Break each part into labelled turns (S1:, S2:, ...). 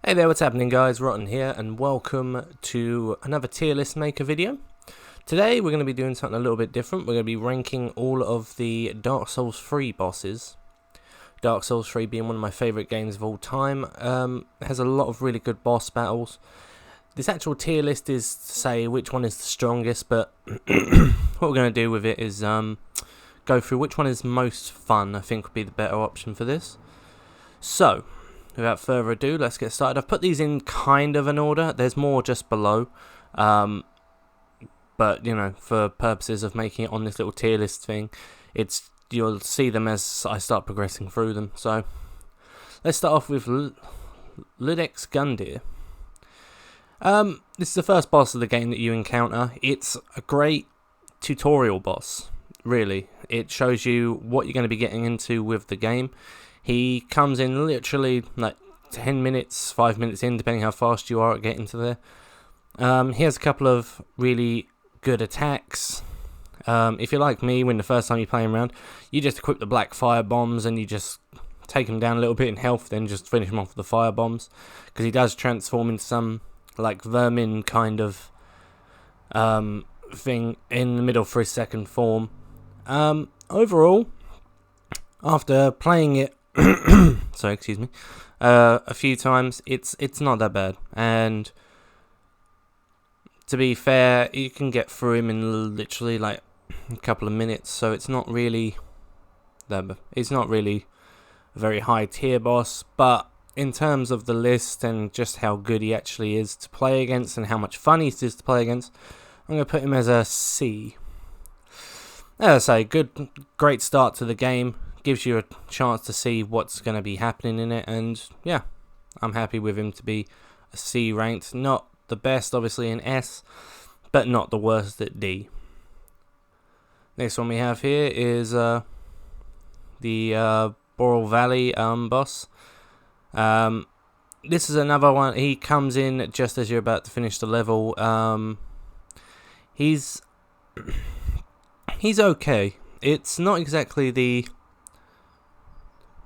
S1: Hey there, what's happening guys? Rotten here and welcome to another tier list maker video. Today we're going to be doing something a little bit different. We're going to be ranking all of the Dark Souls 3 bosses. Dark Souls 3 being one of my favourite games of all time. It has a lot of really good boss battles. This actual tier list is to say which one is the strongest, but what we're going to do with it is go through which one is most fun. I think would be the better option for this. So, without further ado, let's get started. I've put these in kind of an order. There's more just below. But, you know, for purposes of making it on this little tier list thing, you'll see them as I start progressing through them. So, let's start off with Lidex Gundy. This is the first boss of the game that you encounter. It's a great tutorial boss, really. It shows you what you're going to be getting into with the game. He comes in literally like 10 minutes, 5 minutes in, depending how fast you are at getting to there. He has a couple of really good attacks. If you're like me, when the first time you're playing around, you just equip the black fire bombs and you just take him down a little bit in health, then just finish him off with the fire bombs. Because he does transform into some like vermin kind of thing in the middle for his second form. Overall, after playing it sorry, excuse me, a few times, it's not that bad, and to be fair, you can get through him in literally like a couple of minutes, so it's not really a very high tier boss. But in terms of the list and just how good he actually is to play against and how much fun he is to play against, I'm going to put him as a C. As I say, great start to the game. Gives you a chance to see what's going to be happening in it, and yeah, I'm happy with him to be a C ranked. Not the best, obviously, in S, but not the worst at D. Next one we have here is the Borel Valley boss. This is another one. He comes in just as you're about to finish the level. He's okay. It's not exactly the...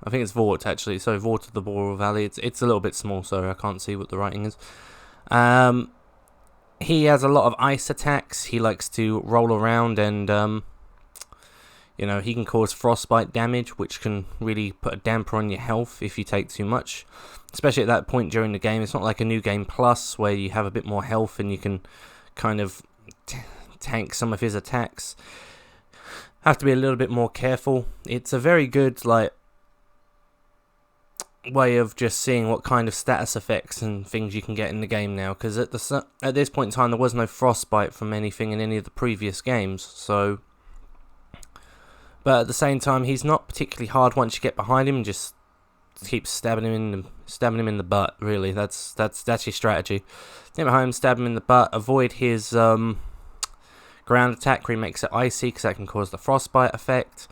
S1: I think it's Vort, actually. So Vort of the Borel Valley. It's a little bit small, so I can't see what the writing is. He has a lot of ice attacks. He likes to roll around and, you know, he can cause frostbite damage, which can really put a damper on your health if you take too much. Especially at that point during the game. It's not like a New Game Plus where you have a bit more health and you can kind of tank some of his attacks. Have to be a little bit more careful. It's a very good, like, way of just seeing what kind of status effects and things you can get in the game now, because at this point in time there was no frostbite from anything in any of the previous games. So, but at the same time, he's not particularly hard once you get behind him and just keep stabbing him in the butt. Really, that's your strategy. Get behind him, stab him in the butt. Avoid his ground attack where he makes it icy, because that can cause the frostbite effect.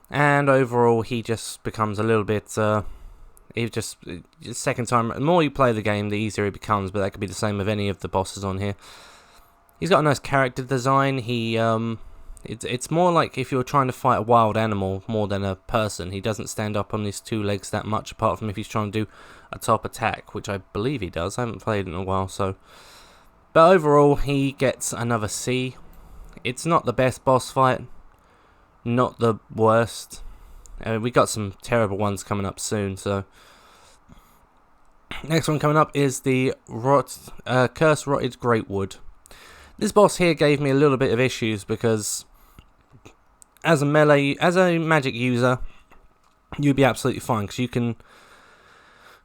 S1: And overall, he just becomes a little bit. Second time, the more you play the game, the easier it becomes, but that could be the same with any of the bosses on here. He's got a nice character design. It's more like if you're trying to fight a wild animal more than a person. He doesn't stand up on his two legs that much, apart from if he's trying to do a top attack, which I believe he does. I haven't played in a while, so. But overall, he gets another C. It's not the best boss fight, not the worst. We got some terrible ones coming up soon, so. Next one coming up is the Curse Rotted Greatwood. This boss here gave me a little bit of issues because as a magic user, you'd be absolutely fine because you can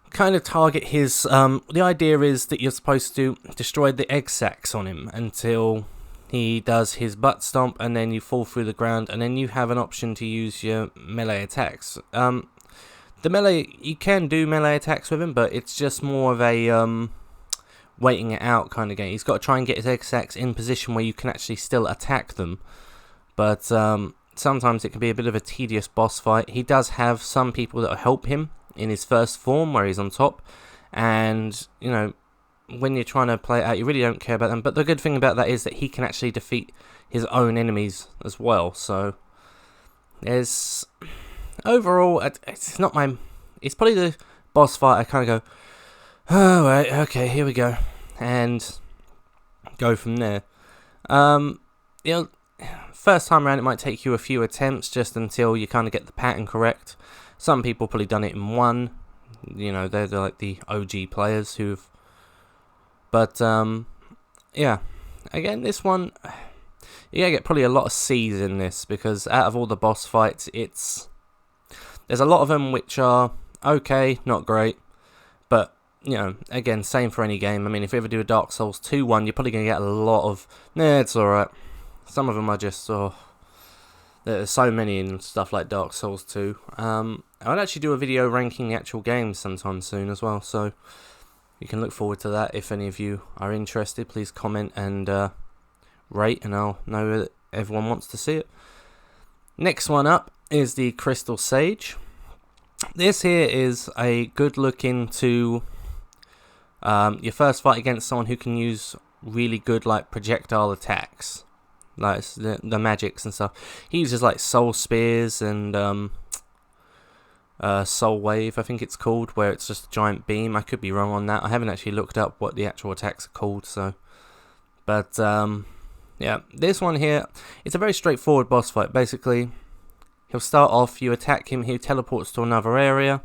S1: kind of target his. The idea is that you're supposed to destroy the egg sacs on him until he does his butt stomp, and then you fall through the ground, and then you have an option to use your melee attacks. The melee, you can do melee attacks with him, but it's just more of a waiting it out kind of game. He's got to try and get his egg sacs in position where you can actually still attack them. But sometimes it can be a bit of a tedious boss fight. He does have some people that will help him in his first form where he's on top, and you know, when you're trying to play it out, you really don't care about them. But the good thing about that is that he can actually defeat his own enemies as well. So there's overall, it's not my. It's probably the boss fight. I kind of go, Alright, okay, here we go. And go from there. You know, first time around it might take you a few attempts just until you kind of get the pattern correct. Some people probably done it in one. You know, they're like the OG players who've... But, yeah. Again, this one... You gotta get probably a lot of C's in this, because out of all the boss fights, there's a lot of them which are okay, not great. But, you know, again, same for any game. I mean, if you ever do a Dark Souls 2 one, you're probably gonna get a lot of... Nah, it's alright. Some of them are just... there's so many in stuff like Dark Souls 2. I'll actually do a video ranking the actual games sometime soon as well, so you can look forward to that. If any of you are interested, please comment and rate, and I'll know that everyone wants to see it. Next one up is the Crystal Sage. This here is a good look into your first fight against someone who can use really good like projectile attacks, like the magics and stuff. He uses like soul spears and soul wave, I think it's called, where it's just a giant beam. I could be wrong on that. I haven't actually looked up what the actual attacks are called, so. But yeah, this one here, it's a very straightforward boss fight. Basically, he'll start off, you attack him, he teleports to another area,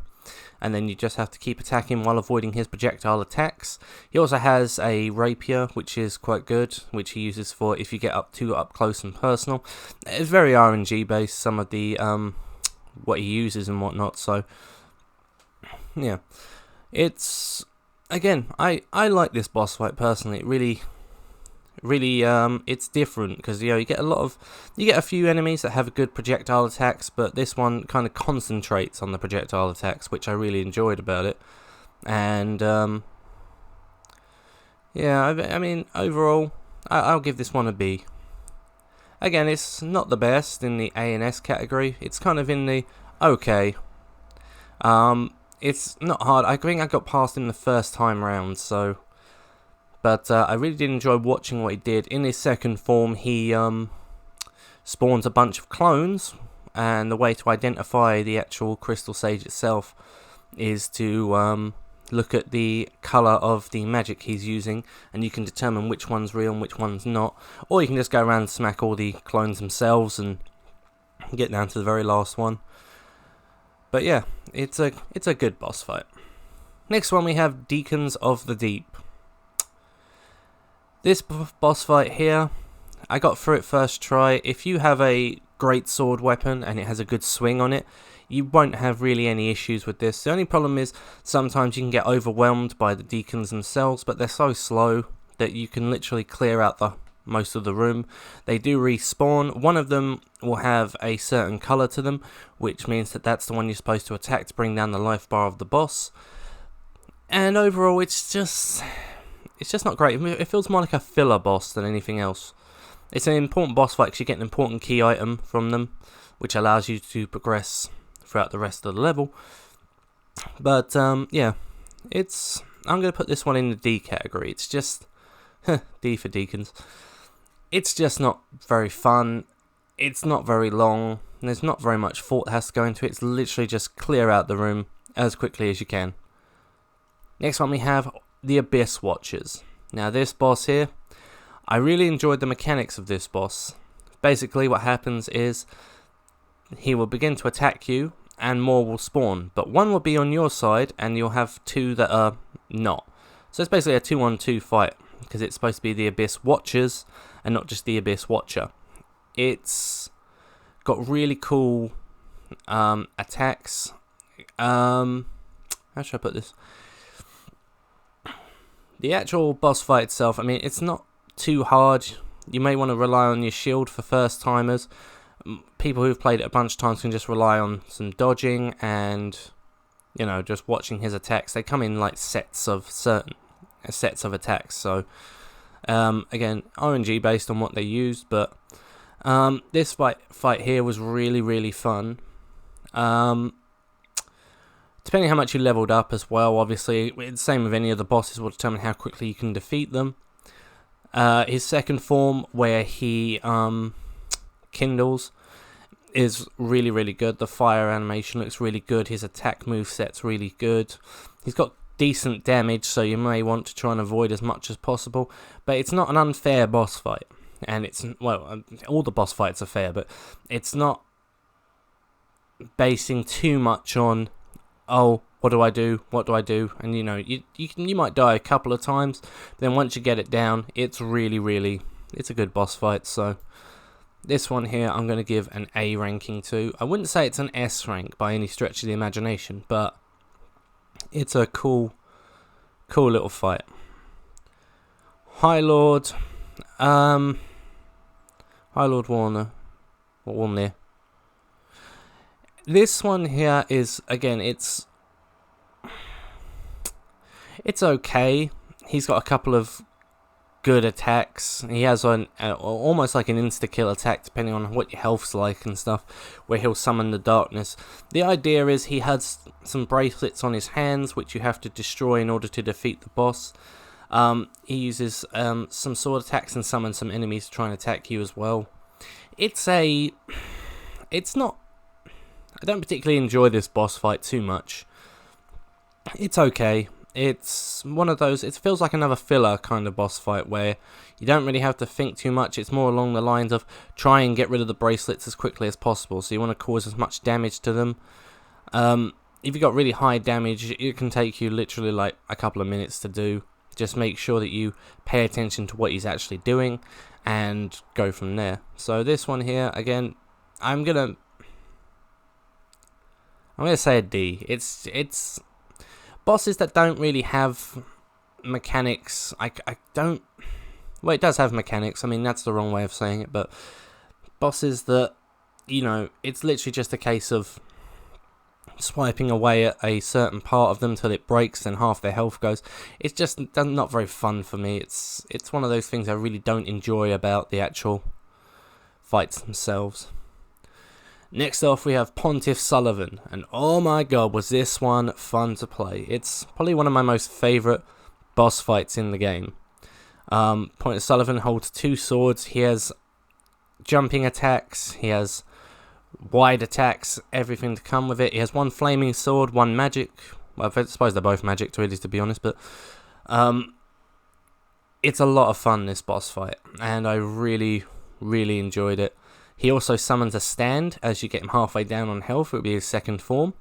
S1: and then you just have to keep attacking while avoiding his projectile attacks. He also has a rapier, which is quite good, which he uses for if you get up close and personal. It's very RNG based, some of the what he uses and whatnot, so yeah. It's, again, I like this boss fight personally. It really it's different, because you know, you get a few enemies that have good projectile attacks, but this one kind of concentrates on the projectile attacks, which I really enjoyed about it. And yeah, I mean, overall I'll give this one a B. Again, it's not the best in the A and S category. It's kind of in the okay. It's not hard. I think I got past him the first time round, so. But I really did enjoy watching what he did. In his second form, he spawns a bunch of clones, and the way to identify the actual Crystal Sage itself is to look at the colour of the magic he's using, and you can determine which one's real and which one's not. Or you can just go around and smack all the clones themselves and get down to the very last one. But yeah, it's a good boss fight. Next one we have Deacons of the Deep. This boss fight here, I got through it first try. If you have a great sword weapon and it has a good swing on it, you won't have really any issues with this. The only problem is sometimes you can get overwhelmed by the Deacons themselves, but they're so slow that you can literally clear out most of the room. They do respawn. One of them will have a certain colour to them, which means that that's the one you're supposed to attack to bring down the life bar of the boss. And overall, it's just not great. It feels more like a filler boss than anything else. It's an important boss fight because you get an important key item from them, which allows you to progress throughout the rest of the level. But yeah, I'm going to put this one in the D category. It's just D for Deacons. It's just not very fun. It's not very long. There's not very much thought that has to go into it. It's literally just clear out the room as quickly as you can. Next one we have the Abyss Watchers. Now this boss here, I really enjoyed the mechanics of this boss. Basically what happens is he will begin to attack you and more will spawn, but one will be on your side and you'll have two that are not. So it's basically a 2-on-2 fight, because it's supposed to be the Abyss Watchers and not just the Abyss Watcher. It's got really cool attacks. How should I put this? The actual boss fight itself, I mean, it's not too hard. You may want to rely on your shield for first timers. People who've played it a bunch of times can just rely on some dodging and, you know, just watching his attacks. They come in like sets of attacks. So again, RNG based on what they used, but this fight here was really, really fun. Depending how much you leveled up as well, obviously, it's the same with any of the bosses, will determine how quickly you can defeat them. His second form, where he kindles, is really, really good. The fire animation looks really good. His attack moveset's really good. He's got decent damage, so you may want to try and avoid as much as possible. But it's not an unfair boss fight, and it's, well, all the boss fights are fair, but it's not basing too much on, oh, what do I do? What do I do? And you know, you might die a couple of times, but then once you get it down, it's really, it's a good boss fight. So this one here, I'm going to give an A ranking to. I wouldn't say it's an S rank by any stretch of the imagination, but it's a cool little fight. High Lord Warner. This one here is, again, it's okay. He's got a couple of good attacks. He has almost like an insta-kill attack, depending on what your health's like and stuff, where he'll summon the darkness. The idea is he has some bracelets on his hands, which you have to destroy in order to defeat the boss. He uses some sword attacks and summons some enemies to try and attack you as well. It's not... I don't particularly enjoy this boss fight too much. It's okay. It's one of those, it feels like another filler kind of boss fight where you don't really have to think too much. It's more along the lines of try and get rid of the bracelets as quickly as possible. So you want to cause as much damage to them. If you've got really high damage, it can take you literally like a couple of minutes to do. Just make sure that you pay attention to what he's actually doing and go from there. So this one here, again, I'm gonna say a D. It's bosses that don't really have mechanics. I don't... Well, it does have mechanics. I mean, that's the wrong way of saying it. But bosses that, you know, it's literally just a case of swiping away at a certain part of them till it breaks and half their health goes. It's just not very fun for me. It's one of those things I really don't enjoy about the actual fights themselves. Next off, we have Pontiff Sullivan, and oh my god, was this one fun to play. It's probably one of my most favourite boss fights in the game. Pontiff Sullivan holds two swords. He has jumping attacks, he has wide attacks, everything to come with it. He has one flaming sword, one magic. Well, I suppose they're both magic, really, to be honest, but it's a lot of fun, this boss fight, and I really enjoyed it. He also summons a stand as you get him halfway down on health. It would be his second form.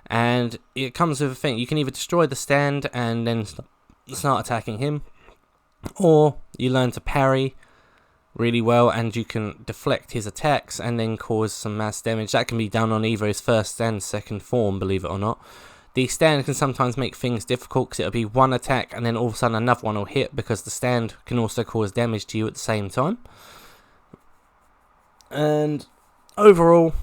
S1: And it comes with a thing. You can either destroy the stand and then start attacking him, or you learn to parry really well and you can deflect his attacks and then cause some mass damage. That can be done on either his first and second form, believe it or not. The stand can sometimes make things difficult because it'll be one attack and then all of a sudden another one will hit, because the stand can also cause damage to you at the same time. And overall,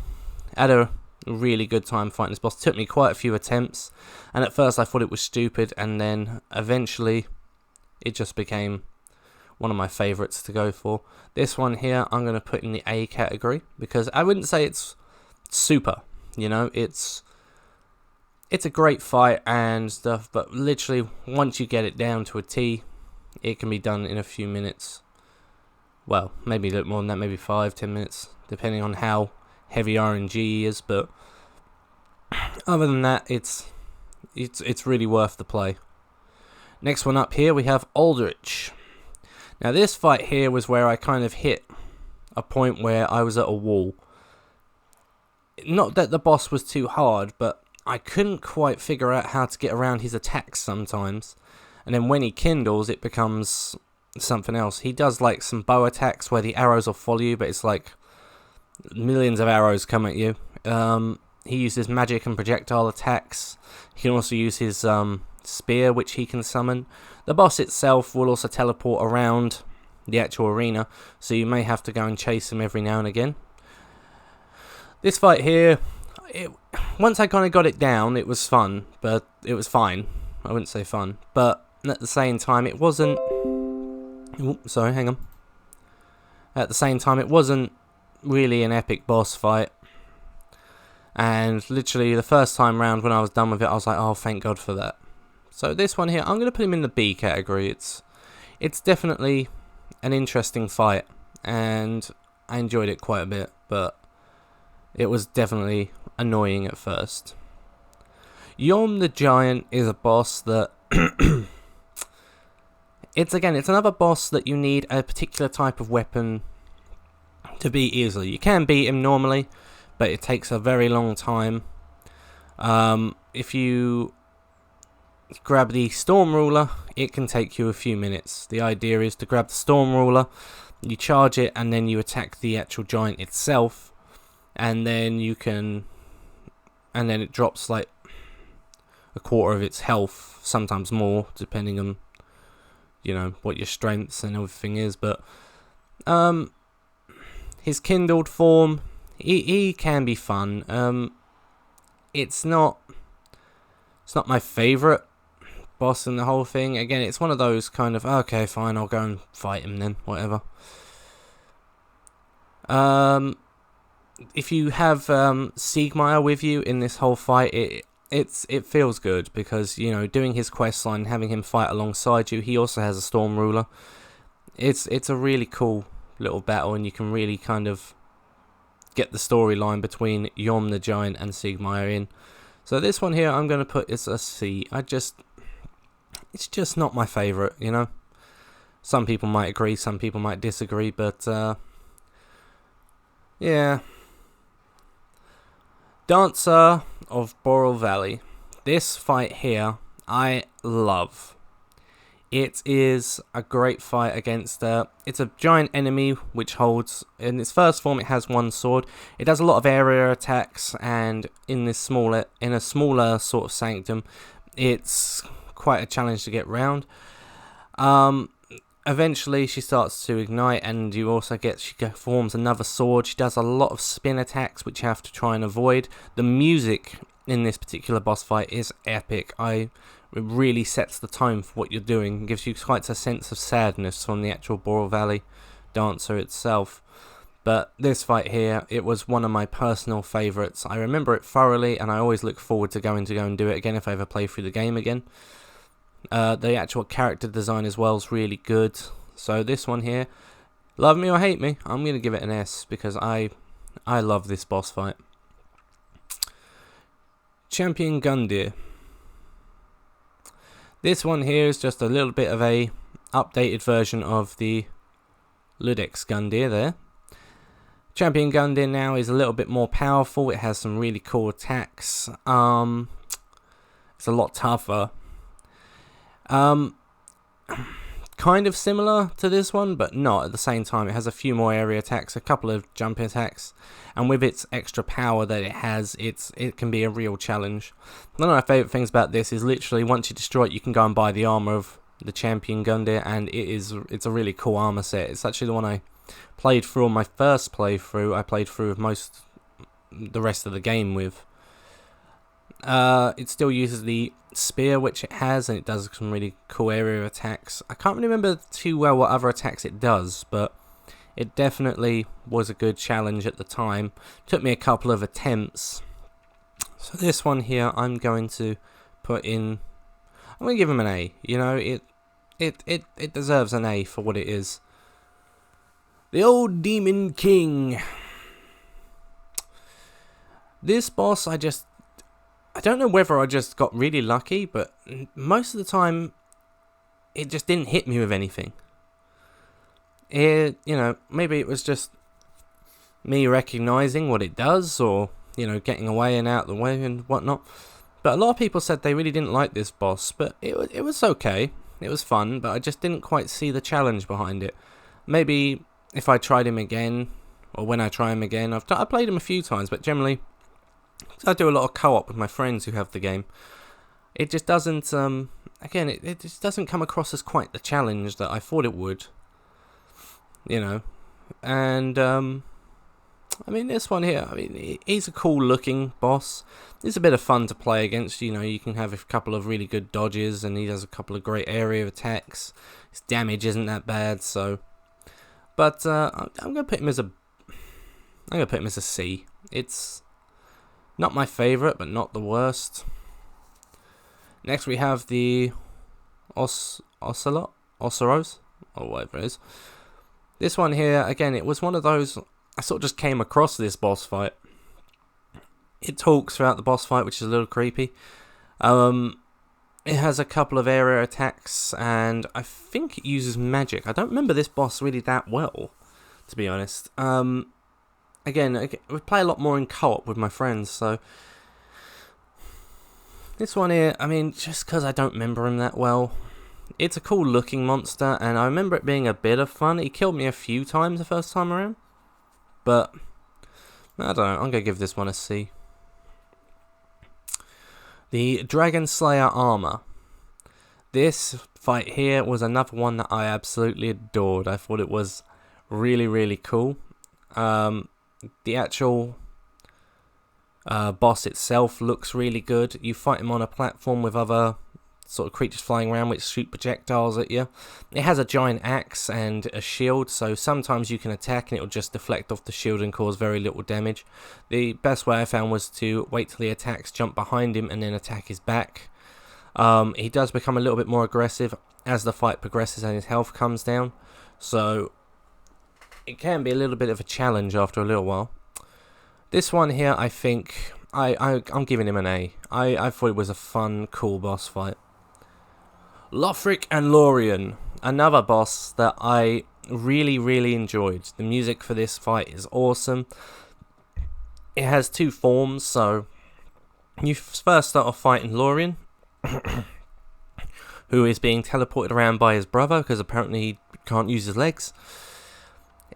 S1: I had a really good time fighting this boss. It took me quite a few attempts, and at first I thought it was stupid, and then eventually it just became one of my favourites to go for. This one here I'm going to put in the A category, because I wouldn't say it's super, you know, it's a great fight and stuff, but literally once you get it down to a T, it can be done in a few minutes. Well, maybe a little more than that, maybe 5-10 minutes, depending on how heavy RNG he is, but other than that, it's really worth the play. Next one up here, we have Aldrich. Now this fight here was where I kind of hit a point where I was at a wall. Not that the boss was too hard, but I couldn't quite figure out how to get around his attacks sometimes. And then when he kindles, it becomes something else. He does like some bow attacks where the arrows will follow you, but it's like millions of arrows come at you. He uses magic and projectile attacks. He can also use his spear, which he can summon. The boss itself will also teleport around the actual arena, so you may have to go and chase him every now and again. This fight here, once I kind of got it down, it was fun, but it was fine. I wouldn't say fun, but at the same time it wasn't... Sorry, hang on. At the same time, it wasn't really an epic boss fight. And literally, the first time round when I was done with it, I was like, oh, thank God for that. So this one here, I'm going to put him in the B category. It's definitely an interesting fight, and I enjoyed it quite a bit, but it was definitely annoying at first. Yom the Giant is a boss that... it's another boss that you need a particular type of weapon to beat easily. You can beat him normally, but it takes a very long time. If you grab the Storm Ruler, it can take you a few minutes. The idea is to grab the Storm Ruler, you charge it, and then you attack the actual giant itself, and then you can... and then it drops like a quarter of its health, sometimes more, depending on, you know, what your strengths and everything is. But his kindled form, he can be fun. It's not my favourite boss in the whole thing. Again, it's one of those kind of, okay, fine, I'll go and fight him then, whatever. If you have Siegmeyer with you in this whole fight, it feels good, because, you know, doing his quest line, having him fight alongside you, he also has a Storm Ruler. It's a really cool little battle, and you can really kind of get the storyline between Yom the Giant and Siegmeyer in. So this one here, I'm going to put as a C. It's just not my favourite, you know. Some people might agree, some people might disagree, but yeah. Dancer of Borel Valley. This fight here, I love. It is a great fight against... it's a giant enemy which holds... in its first form, it has one sword. It does a lot of area attacks, and in a smaller sort of sanctum, it's quite a challenge to get round. Eventually, she starts to ignite, and you also get... she forms another sword. She does a lot of spin attacks, which you have to try and avoid. The music in this particular boss fight is epic. It really sets the tone for what you're doing. It gives you quite a sense of sadness from the actual Borel Valley dancer itself. But this fight here, it was one of my personal favourites. I remember it thoroughly, and I always look forward to go and do it again if I ever play through the game again. The actual character design as well is really good. So this one here, love me or hate me, I'm going to give it an S, because I love this boss fight. Champion Gundy. This one here is just a little bit of a updated version of the Ludex Gundy there. Champion Gundy now is a little bit more powerful. It has some really cool attacks. It's a lot tougher. Kind of similar to this one, but not at the same time. It has a few more area attacks, a couple of jump attacks, and with its extra power that it has, it can be a real challenge. One of my favourite things about this is literally once you destroy it, you can go and buy the armour of the Champion Gundy, and it's a really cool armour set. It's actually the one I played through on my first playthrough. I played through with the rest of the game with. It still uses the spear which it has, and it does some really cool area attacks. I can't remember too well what other attacks it does, but it definitely was a good challenge at the time. Took me a couple of attempts. So this one here, I'm going to put in... I'm going to give him an A. You know, it deserves an A for what it is. The Old Demon King. This boss, I don't know whether I just got really lucky, but most of the time, it just didn't hit me with anything. You know, maybe it was just me recognizing what it does, or, you know, getting away and out the way and whatnot. But a lot of people said they really didn't like this boss, but it was okay. It was fun, but I just didn't quite see the challenge behind it. Maybe if I tried him again, or when I try him again, I played him a few times, but generally, I do a lot of co-op with my friends who have the game. It just doesn't, again, it just doesn't come across as quite the challenge that I thought it would. You know, and, I mean, this one here, I mean, he's a cool looking boss. It's a bit of fun to play against, you know, you can have a couple of really good dodges, and he does a couple of great area attacks. His damage isn't that bad, so. But, I'm going to put him as a C. It's not my favourite, but not the worst. Next we have the Ocelot, or whatever it is. This one here, again, it was one of those, I sort of just came across this boss fight. It talks throughout the boss fight, which is a little creepy. It has a couple of area attacks, and I think it uses magic. I don't remember this boss really that well, to be honest. Again, we play a lot more in co-op with my friends, so this one here, I mean, just because I don't remember him that well, it's a cool looking monster, and I remember it being a bit of fun. He killed me a few times the first time around, but I don't know, I'm going to give this one a C. The Dragon Slayer armor. This fight here was another one that I absolutely adored. I thought it was really, really cool. The actual boss itself looks really good. You fight him on a platform with other sort of creatures flying around which shoot projectiles at you. It has a giant axe and a shield, so sometimes you can attack and it will just deflect off the shield and cause very little damage. The best way I found was to wait till he attacks, jump behind him, and then attack his back. He does become a little bit more aggressive as the fight progresses and his health comes down, so it can be a little bit of a challenge after a little while. This one here, I think I'm giving him an A. I thought it was a fun, cool boss fight. Lothric and Lorien, another boss that I really, really enjoyed. The music for this fight is awesome. It has two forms, so you first start off fighting Lorien, who is being teleported around by his brother because apparently he can't use his legs.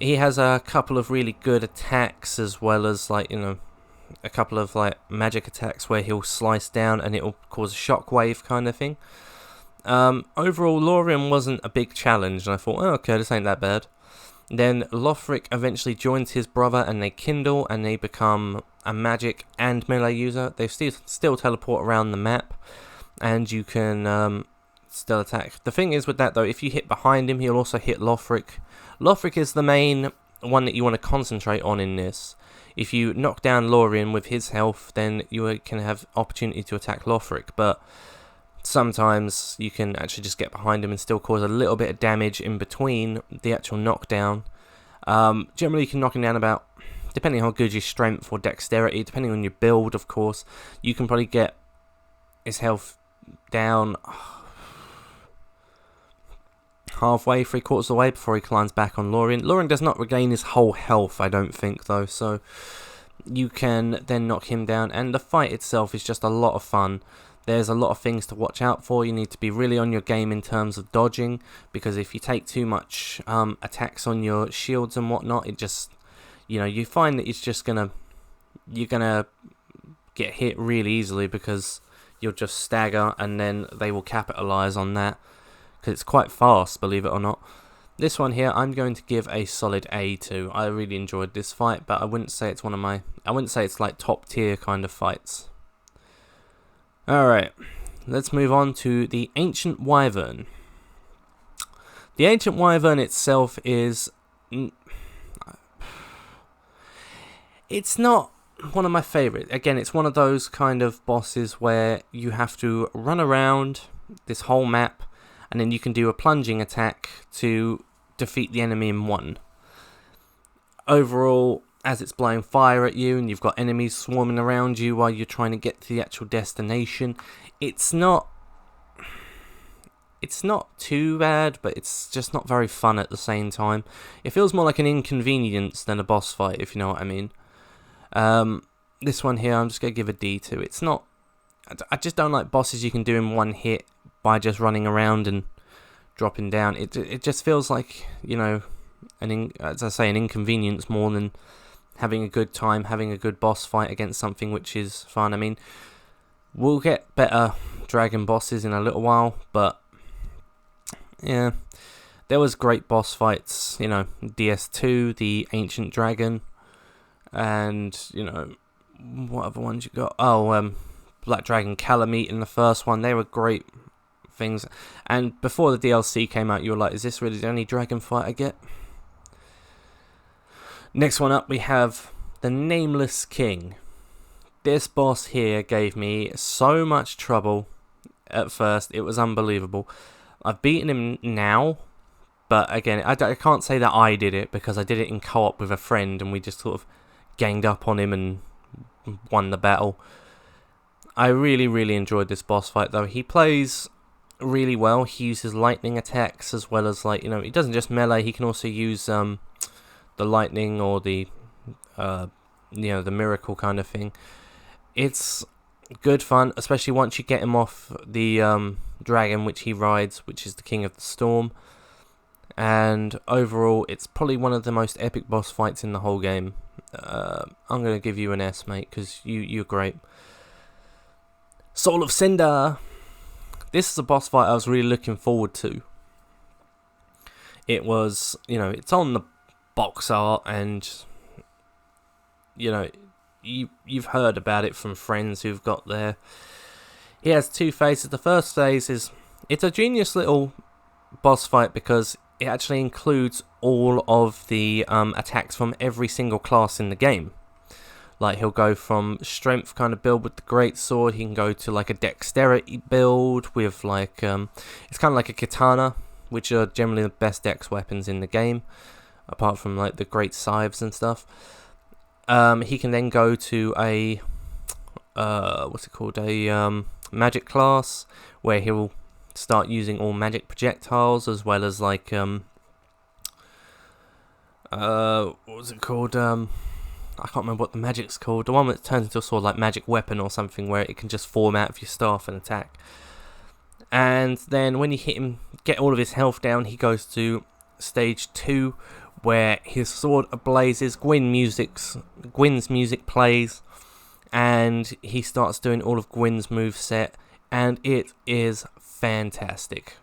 S1: He has a couple of really good attacks, as well as, like, you know, a couple of like magic attacks where he'll slice down and it'll cause a shockwave kind of thing. Overall, Lorien wasn't a big challenge, and I thought, oh, okay, this ain't that bad. Then Lothric eventually joins his brother, and they kindle, and they become a magic and melee user. They still teleport around the map, and you can still attack. The thing is with that, though, if you hit behind him, he'll also hit Lothric. Lothric is the main one that you want to concentrate on in this. If you knock down Lorien with his health, then you can have opportunity to attack Lothric, but sometimes you can actually just get behind him and still cause a little bit of damage in between the actual knockdown. Generally you can knock him down about, depending on how good your strength or dexterity, depending on your build of course, you can probably get his health down halfway, 3/4 of the way before he climbs back on Lorien. Lorien does not regain his whole health, I don't think, though, so you can then knock him down, and the fight itself is just a lot of fun. There's a lot of things to watch out for. You need to be really on your game in terms of dodging, because if you take too much attacks on your shields and whatnot, it just, you know, you find that it's just you're gonna get hit really easily because you'll just stagger, and then they will capitalize on that because it's quite fast, believe it or not. This one here, I'm going to give a solid A to. I really enjoyed this fight, but I wouldn't say it's I wouldn't say it's like top tier kind of fights. Alright, let's move on to the Ancient Wyvern. The Ancient Wyvern itself is... it's not one of my favourites. Again, it's one of those kind of bosses where you have to run around this whole map, and then you can do a plunging attack to defeat the enemy in one. Overall, as it's blowing fire at you and you've got enemies swarming around you while you're trying to get to the actual destination, it's not too bad, but it's just not very fun at the same time. It feels more like an inconvenience than a boss fight, if you know what I mean. This one here, I'm just going to give a D to. It's not... I just don't like bosses you can do in one hit by just running around and dropping down. It just feels like, you know, as I say, an inconvenience more than having a good time, having a good boss fight against something which is fun. I mean, we'll get better dragon bosses in a little while, but yeah, there was great boss fights, you know, DS2, the Ancient Dragon, and, you know, what other ones you got? Oh, Black Dragon Calamite in the first one. They were great things, and before the DLC came out, you were like, is this really the only dragon fight I get? Next one up, we have the Nameless King. This boss here gave me so much trouble at first, it was unbelievable. I've beaten him now, but again, I can't say that I did it, because I did it in co-op with a friend, and we just sort of ganged up on him and won the battle. I really enjoyed this boss fight though. He plays really well. He uses lightning attacks as well as, like, he doesn't just melee, he can also use the lightning or the the miracle kind of thing. It's good fun, especially once you get him off the dragon which he rides, which is the King of the Storm. And overall, it's probably one of the most epic boss fights in the whole game. I'm going to give you an S, mate, because you're great. Soul of Cinder. This is a boss fight I was really looking forward to. It was, it's on the box art, and, you've heard about it from friends who've got there. He has two phases. The first phase it's a genius little boss fight because it actually includes all of the attacks from every single class in the game. Like, he'll go from strength kind of build with the greatsword. He can go to like a dexterity build with like it's kind of like a katana, which are generally the best dex weapons in the game, apart from like the great scythes and stuff. He can then go to a a magic class, where he'll start using all magic projectiles, as well as like I can't remember what the magic's called. The one that turns into a sort of like magic weapon or something, where it can just form out of your staff and attack. And then when you hit him, get all of his health down, he goes to stage 2, where his sword ablazes, Gwyn's music plays, and he starts doing all of Gwyn's moveset, and it is fantastic.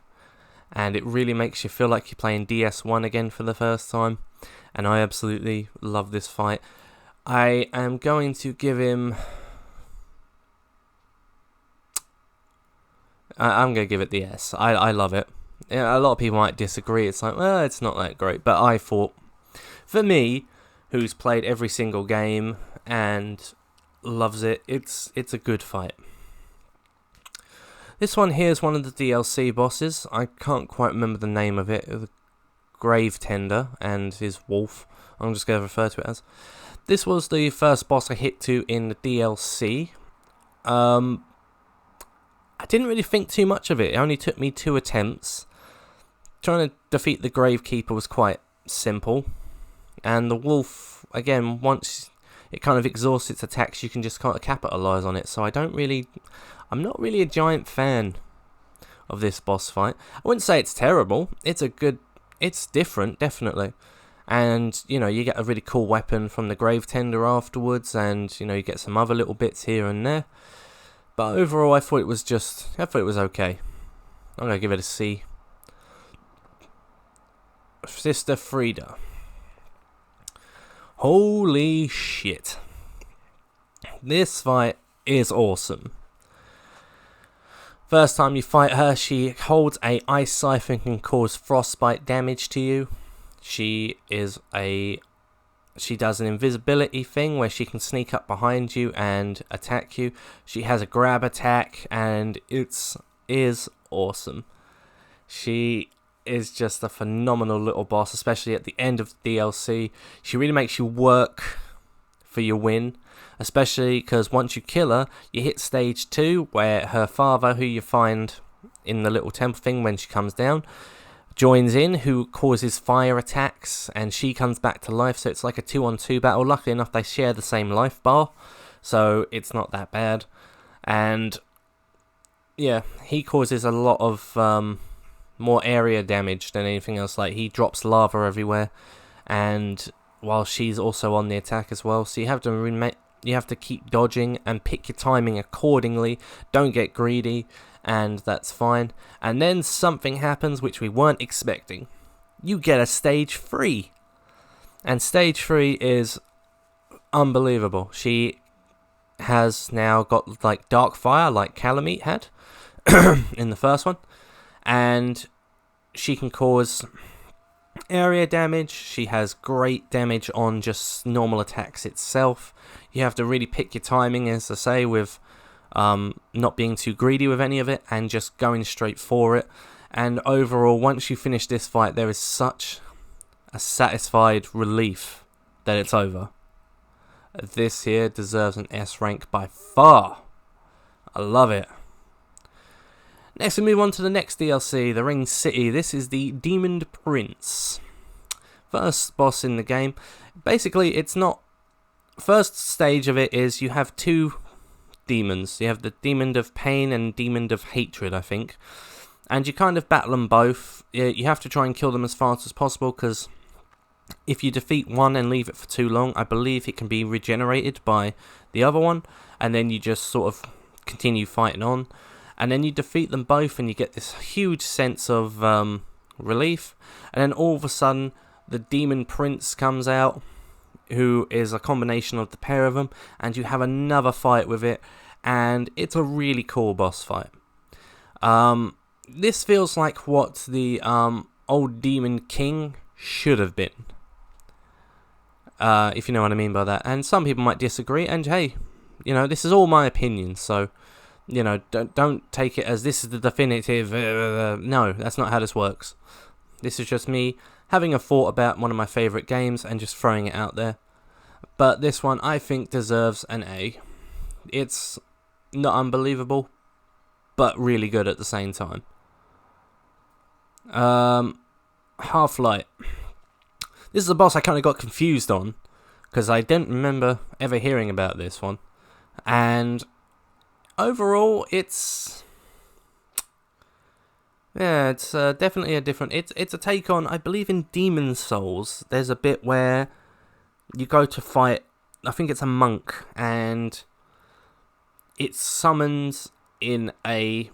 S1: And it really makes you feel like you're playing DS1 again for the first time, and I absolutely love this fight. I am going to give him... I'm going to give it the S. I love it. A lot of people might disagree. It's like, well, it's not that great. But I thought, for me, who's played every single game and loves it, it's a good fight. This one here is one of the DLC bosses. I can't quite remember the name of it. The Gravekeeper and his wolf. I'm just going to refer to it as. This was the first boss I hit to in the DLC. I didn't really think too much of it. It only took me 2 attempts. Trying to defeat the Gravekeeper was quite simple. And the wolf, again, once it kind of exhausts its attacks, you can just kind of capitalise on it. So I'm not really a giant fan of this boss fight. I wouldn't say it's terrible. It's different, definitely. And, you get a really cool weapon from the Gravekeeper afterwards, and, you get some other little bits here and there. But overall, I thought it was okay. I'm going to give it a C. Sister Frieda. Holy shit. This fight is awesome. First time you fight her, she holds a ice scythe and can cause frostbite damage to you. She does an invisibility thing where she can sneak up behind you and attack you. She has a grab attack, and it is awesome. She is just a phenomenal little boss, especially at the end of the DLC. She really makes you work for your win, especially because once you kill her, you hit stage 2, where her father, who you find in the little temple thing when she comes down, joins in, who causes fire attacks, and she comes back to life. So it's like a 2-on-2 battle. Luckily enough, they share the same life bar, so it's not that bad. And yeah, he causes a lot of more area damage than anything else. Like, he drops lava everywhere, and while she's also on the attack as well, so you have to keep dodging and pick your timing accordingly. Don't get greedy, and that's fine. And then something happens which we weren't expecting. You get a stage 3, and stage 3 is unbelievable. She has now got like dark fire, like Calamite had in the first one, and she can cause area damage. She has great damage on just normal attacks itself. You have to really pick your timing, as I say, with not being too greedy with any of it, and just going straight for it. And overall, once you finish this fight, there is such a satisfied relief that it's over. This here deserves an S rank by far. I love it. Next we move on to the next DLC, the Ring City. This is the Demon Prince. First boss in the game. Basically, it's not... First stage of it is you have two demons. You have the Demon of Pain and Demon of Hatred, I think. And you kind of battle them both. You have to try and kill them as fast as possible, because if you defeat one and leave it for too long, I believe it can be regenerated by the other one, and then you just sort of continue fighting on. And then you defeat them both, and you get this huge sense of relief. And then all of a sudden, the Demon Prince comes out, who is a combination of the pair of them, and you have another fight with it, and it's a really cool boss fight. This feels like what the old Demon King should have been, if you know what I mean by that. And some people might disagree, and hey, you know, this is all my opinion, so, you know, don't take it as this is the definitive, no, that's not how this works. This is just me having a thought about one of my favourite games and just throwing it out there. But this one, I think, deserves an A. It's not unbelievable, but really good at the same time. Halflight. This is a boss I kind of got confused on, because I don't remember ever hearing about this one. And overall, it's... Yeah, it's definitely a different... It's a take on, I believe, in Demon Souls. There's a bit where you go to fight, I think it's a monk, and it summons in a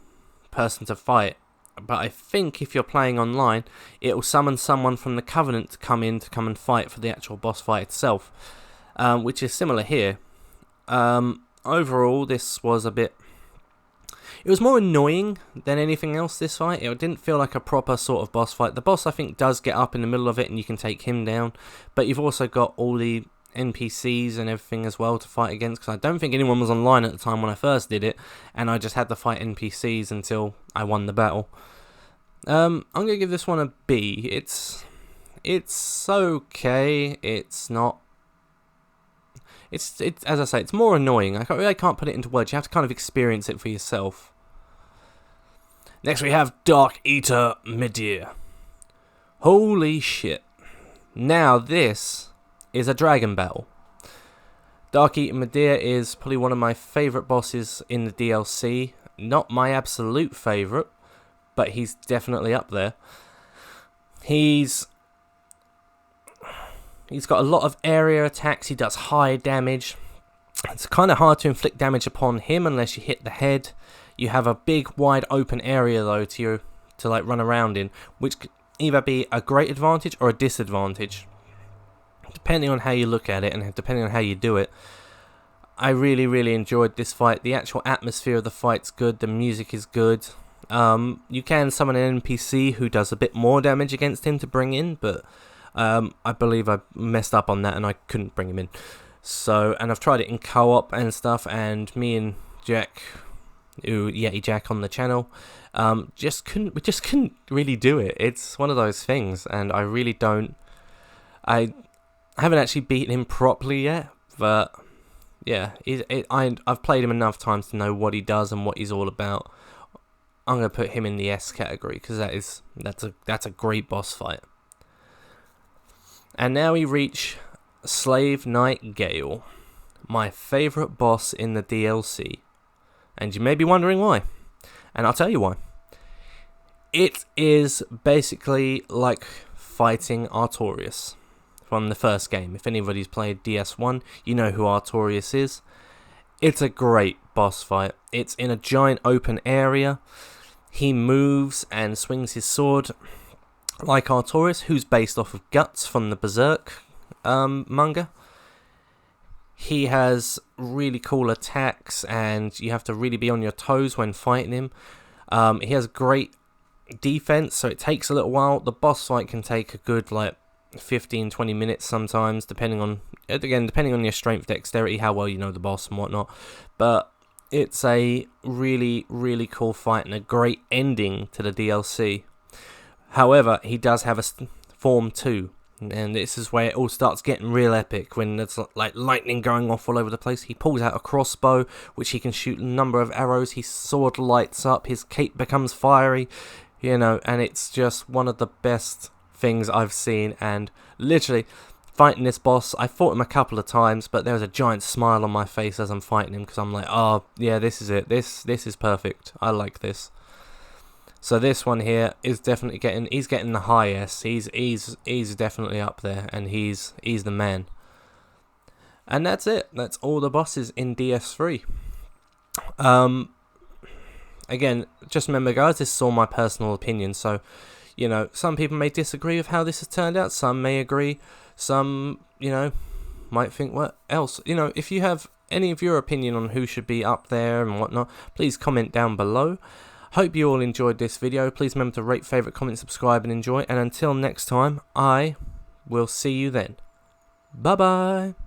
S1: person to fight. But I think if you're playing online, it will summon someone from the Covenant to come and fight for the actual boss fight itself, which is similar here. Overall, this was a bit... It was more annoying than anything else, this fight. It didn't feel like a proper sort of boss fight. The boss, I think, does get up in the middle of it and you can take him down. But you've also got all the NPCs and everything as well to fight against. Because I don't think anyone was online at the time when I first did it. And I just had to fight NPCs until I won the battle. I'm going to give this one a B. It's okay. It's not... It's as I say, it's more annoying. I can't put it into words. You have to kind of experience it for yourself. Next we have Dark Eater Medea. Holy shit. Now this is a dragon battle. Dark Eater Medea is probably one of my favourite bosses in the DLC. Not my absolute favourite, but he's definitely up there. He's got a lot of area attacks. He does high damage. It's kind of hard to inflict damage upon him unless you hit the head. You have a big, wide open area though to like run around in, which could either be a great advantage or a disadvantage, depending on how you look at it and depending on how you do it. I really, really enjoyed this fight. The actual atmosphere of the fight's good. The music is good. You can summon an NPC who does a bit more damage against him to bring in, but I believe I messed up on that and I couldn't bring him in. So, and I've tried it in co-op and stuff, and me and Jack, Yeti Jack on the channel, we just couldn't really do it. It's one of those things, and I really don't. I haven't actually beaten him properly yet, but yeah, I've played him enough times to know what he does and what he's all about. I'm gonna put him in the S category because that's a great boss fight. And now we reach Slave Nightingale, my favourite boss in the DLC. And you may be wondering why. And I'll tell you why. It is basically like fighting Artorias from the first game. If anybody's played DS1, you know who Artorias is. It's a great boss fight. It's in a giant open area. He moves and swings his sword like Artorias, who's based off of Guts from the Berserk manga. He has really cool attacks, and you have to really be on your toes when fighting him. He has great defense, so it takes a little while. The boss fight can take a good 15-20 minutes sometimes, depending on your strength, dexterity, how well you know the boss and whatnot. But it's a really, really cool fight and a great ending to the DLC. However, he does have a Form 2. And this is where it all starts getting real epic, when there's like lightning going off all over the place. He pulls out a crossbow, which he can shoot a number of arrows. His sword lights up, his cape becomes fiery, you know, and it's just one of the best things I've seen. And literally, fighting this boss, I fought him a couple of times, but there was a giant smile on my face as I'm fighting him, because I'm like, oh yeah, this is it, this is perfect, I like this. So this one here is definitely he's getting the highest. He's definitely up there, and he's the man. And that's it. That's all the bosses in DS3. Again, just remember, guys, this is all my personal opinion. So, you know, some people may disagree with how this has turned out. Some may agree. Some, you know, might think what else. You know, if you have any of your opinion on who should be up there and whatnot, please comment down below. Hope you all enjoyed this video. Please remember to rate, favourite, comment, subscribe and enjoy. And until next time, I will see you then. Bye bye.